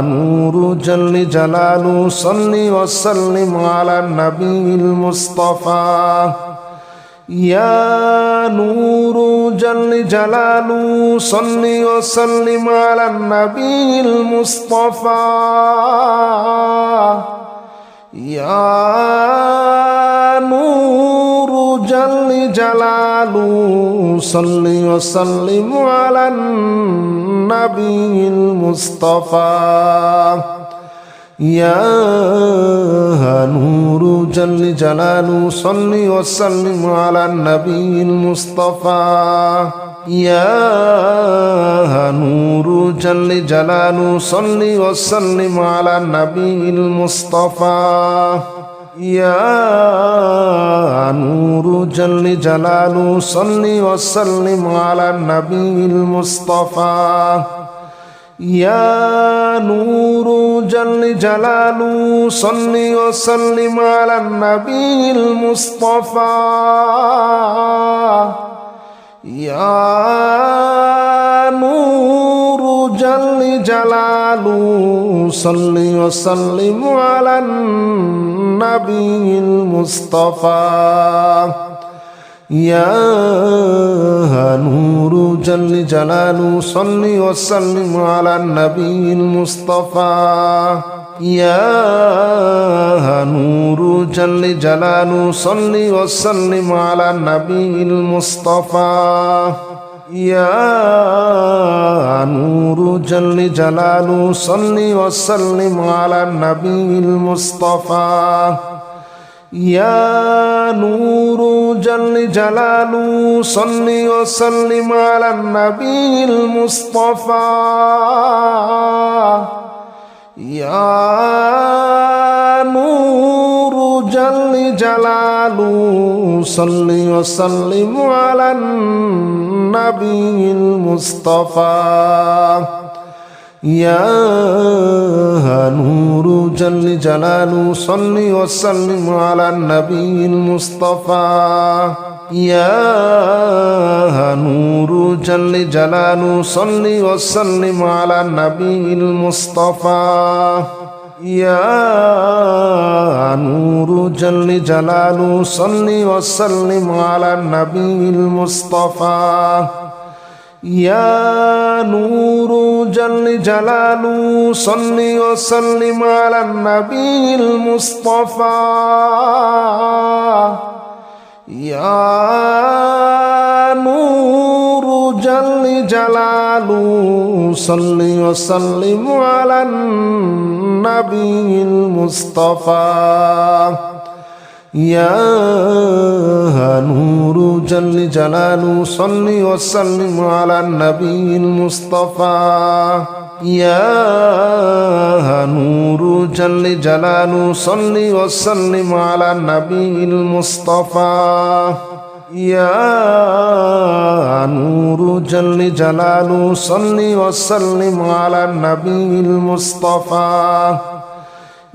نور جل جلاله صل وسلم على النبي المصطفى يا نور جل جلاله صل وسلم على النبي المصطفى يا نور جل جلاله صل وسلم على النبي المصطفى يا نور جل جلاله صل وسلم على النبي المصطفى يا نور جل جلاله صل وسلم على النبي المصطفى يا نور جل جلاله صل وسلم على النبي المصطفى يا نور جل جلاله صل وسلم على النبي المصطفى يا نور جل جلاله صل وسلم على النبي المصطفى يا نور جل جلاله صل وسلم على النبي المصطفى يا نور جل جلاله صل وسلم على النبي المصطفى يا نور جل جلاله صل وسلم على النبي المصطفى يا نور جل جلاله صل وسلم على النبي المصطفى يا نور جل جلاله صل وسلم على النبي المصطفى يا نور جل جلاله صل وسلم على النبي المصطفى يا نور جل جلاله صل وسلم على النبي المصطفى يا نور جل جلاله صل وسلم على النبي المصطفى يا نور جل جلاله صل وسلم على النبي المصطفى يا نور جل جلاله صل وسلم على النبي المصطفى يا نور جل جلاله صل وسلم على النبي المصطفى يا نور جل جلاله صل وسلم على النبي المصطفى يا نور جل جلاله صل وسلم على النبي المصطفى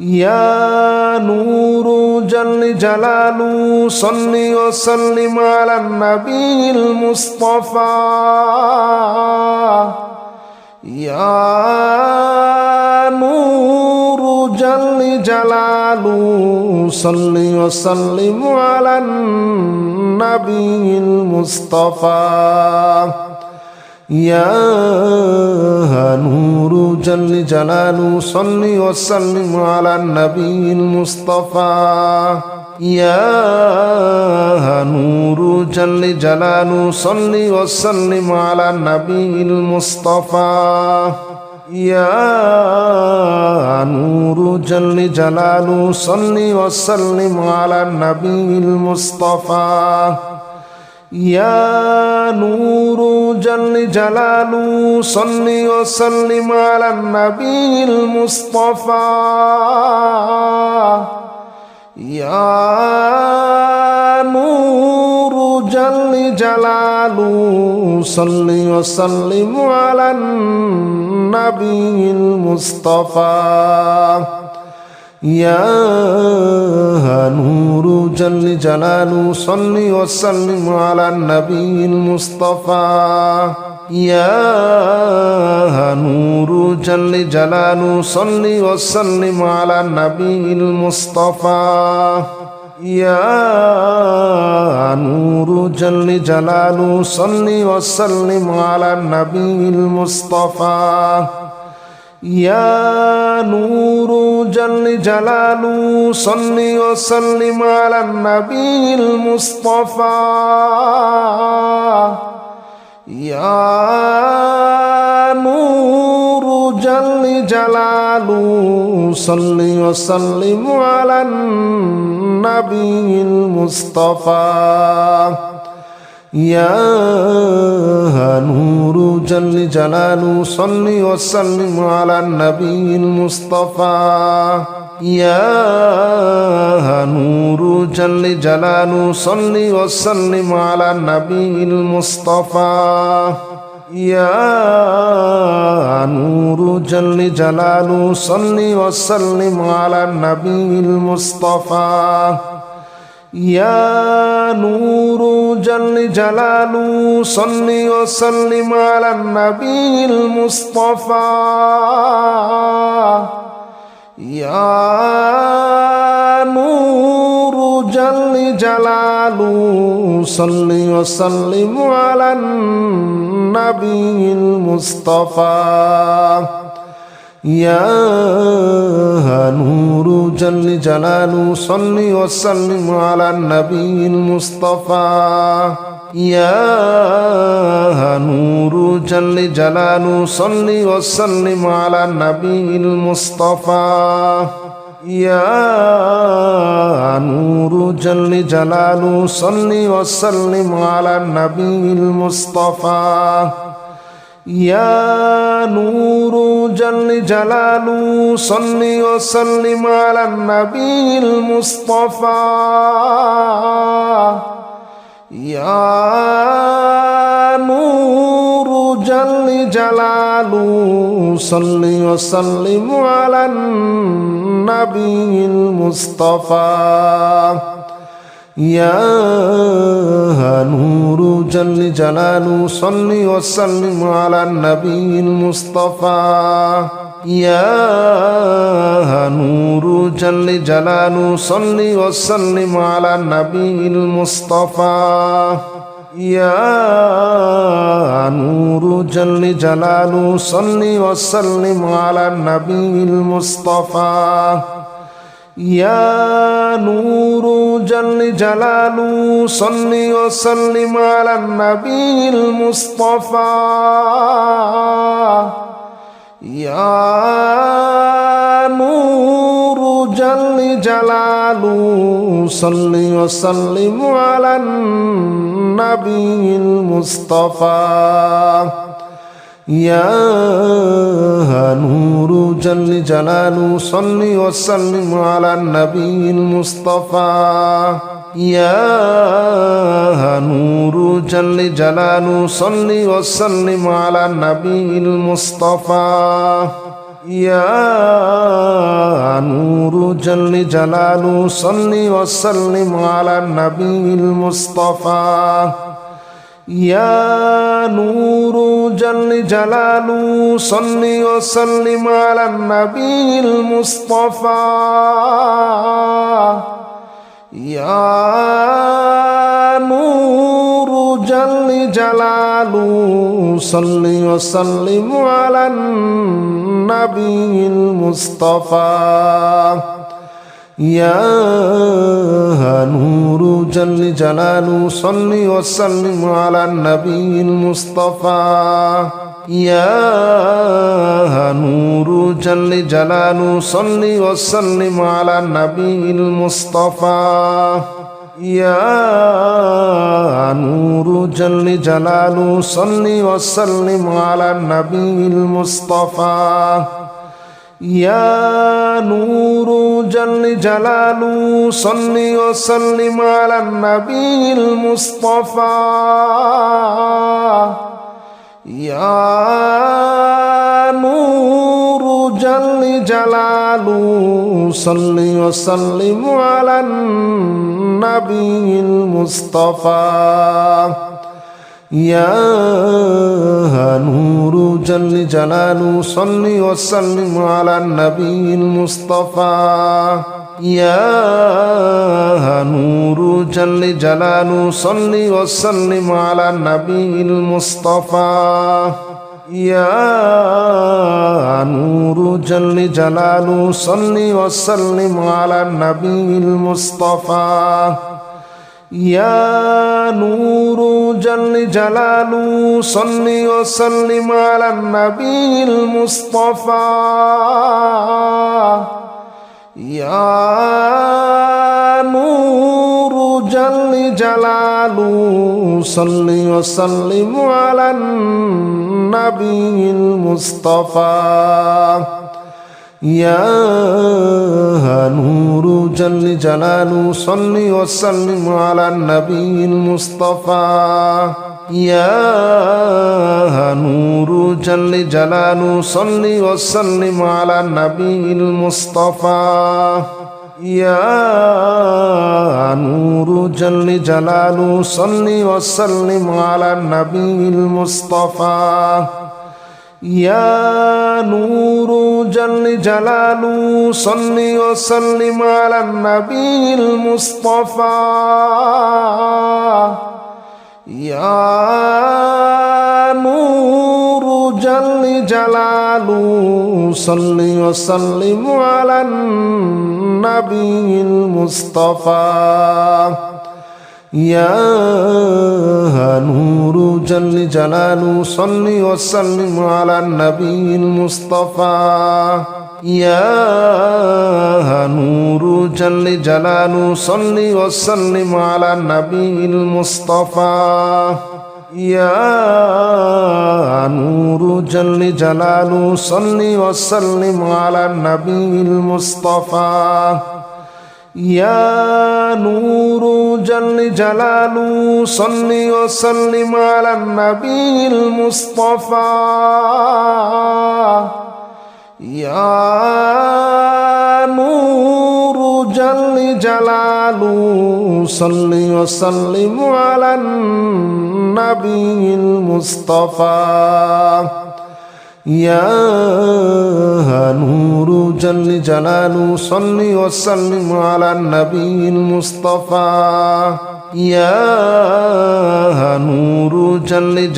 يا نور جل جلاله صل وسلم على النبي المصطفى يا نور جل جلاله صل وسلم على النبي المصطفى يا نور جل جلاله صل وسلم على النبي المصطفى يا نور جل جلاله صل وسلم على النبي المصطفى يا نور جل جلاله صل وسلم على النبي المصطفى يا نور جل جلاله صل وسلم على النبي المصطفى يا نور جل جلاله صل وسلم على النبي المصطفى يا نور جل جلاله صل وسلم على النبي المصطفى يا نور جل جلاله صل وسلم على النبي المصطفى يا نور جل جلاله صل وسلم على النبي المصطفى يا نور جل جلاله صل وسلم على النبي المصطفى يا نور جل جلاله صل وسلم على النبي المصطفى يا نور جل جلاله صل وسلم على النبي المصطفى يا نور جل جلاله صل وسلم على النبي المصطفى يا نور جل جلاله صل وسلم على النبي المصطفى يا نور جل جلاله صل وسلم على النبي المصطفى يا نور جل جلاله صل وسلم على النبي المصطفى يا نور جل جلاله صل وسلم على النبي المصطفى يا نور جل جلاله صل وسلم على النبي المصطفى يا نور جل جلاله صل وسلم على النبي المصطفى يا نور جل جلاله صل وسلم على النبي المصطفى يا نور جل جلاله صل وسلم على النبي المصطفى يا نور جل جلاله صل وسلم على النبي المصطفى يا نور جل جلاله صل وسلم على النبي المصطفى يا نور جل جلاله صل وسلم على النبي المصطفى يا نور جل جلاله صل وسلم على النبي المصطفى يا نور جل جلاله صل وسلم على النبي المصطفى يا نور جل جلاله صل وسلم على النبي المصطفى يا نور جل جلاله صل وسلم على النبي المصطفى يا نور جل جلاله صل وسلم على النبي المصطفى يا نور جل جلاله صل وسلم على النبي المصطفى يا نور جل جلاله صل وسلم على النبي المصطفى يا نور جل جلاله صل وسلم على النبي المصطفى يا نور جل جلاله صل وسلم على النبي المصطفى يا نور جل جلاله صل وسلم على النبي المصطفى يا نور جل جلاله صل وسلم على النبي المصطفى يا نور جل جلاله صل وسلم على النبي المصطفى يا نور جل جلاله صل وسلم على النبي المصطفى يا نور جل جلاله صل وسلم على النبي المصطفى يا نور جل جلاله صل وسلم على النبي المصطفى يا نور جل جلاله صل وسلم على النبي المصطفى يا نور جل جلاله صل وسلم على النبي المصطفى يا نور جل جلاله صل وسلم على النبي المصطفى يا نور جل جلاله صل وسلم على النبي المصطفى يا نور جل جلاله صل وسلم على النبي المصطفى يا نور جل جلاله صل وسلم على النبي المصطفى يا نور جل جلاله صل وسلم على النبي المصطفى يا نور جل جلاله صل وسلم على النبي المصطفى يا نور جل جلاله صل وسلم على النبي المصطفى يا نور جل جلاله صل وسلم على النبي المصطفى يا نور جل جلاله صل وسلم على النبي المصطفى يا نور جل جلاله صل وسلم على النبي المصطفى يا نور جل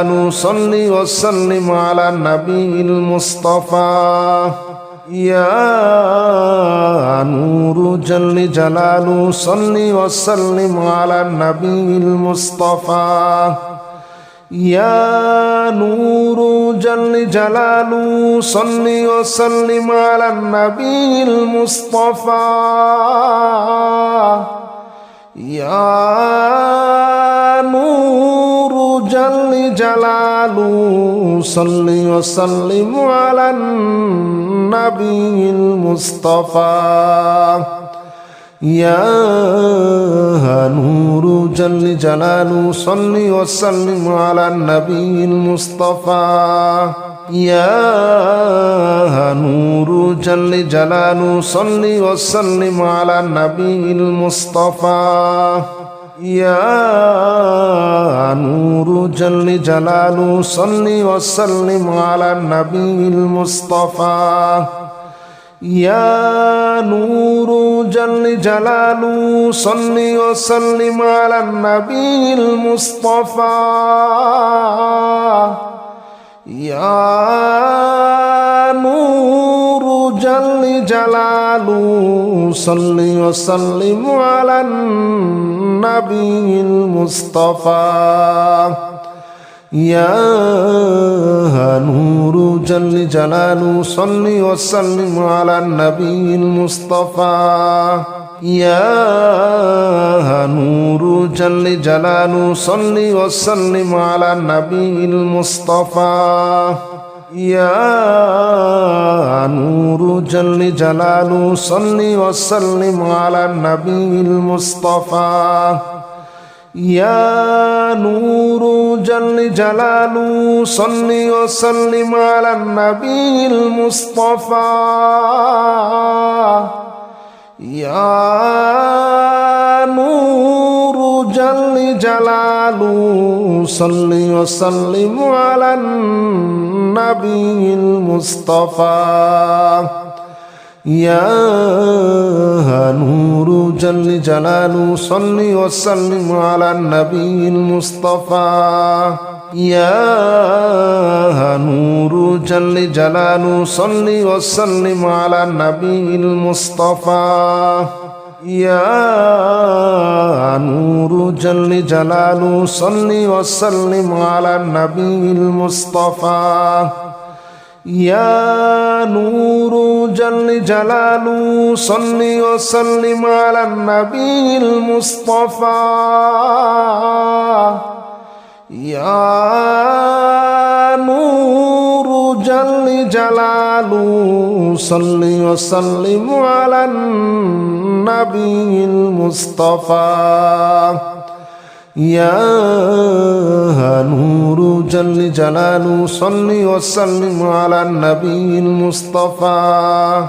جلاله صل وسلم على النبي المصطفى يا نور جل جلاله صل وسلم على النبي المصطفى يا نور جل جلاله صل وسلم على النبي المصطفى يا نور جل جلاله صل وسلم على النبي المصطفى يا نور جل جلاله صل وسلم على النبي المصطفى يا نور جل جلاله صل وسلم على النبي المصطفى يا نور جل جلاله صل وسلم على النبي المصطفى يا نور جل جلاله صل وسلم على النبي المصطفى يا نور جل جلاله صل وسلم على النبي المصطفى يا نور جل جلاله صل وسلم على النبي المصطفى يا نور جل جلاله صل وسلم على النبي المصطفى يا نور جل جلاله صل وسلم على النبي المصطفى يا نور جل جلاله صل وسلم على النبي المصطفى يا نور جل جلاله صل وسلم على النبي المصطفى يا نور جل جلاله صل وسلم على النبي المصطفى يا نور جل جلاله صل وسلم على النبي المصطفى يا نور جل جلاله صل وسلم على النبي المصطفى يا نور جل جلاله صل وسلم على النبي المصطفى يا نور جل جلاله صل وسلم على النبي المصطفى يا نور جل جلاله صل وسلم على النبي المصطفى يا نور جل جلاله صل وسلم على النبي المصطفى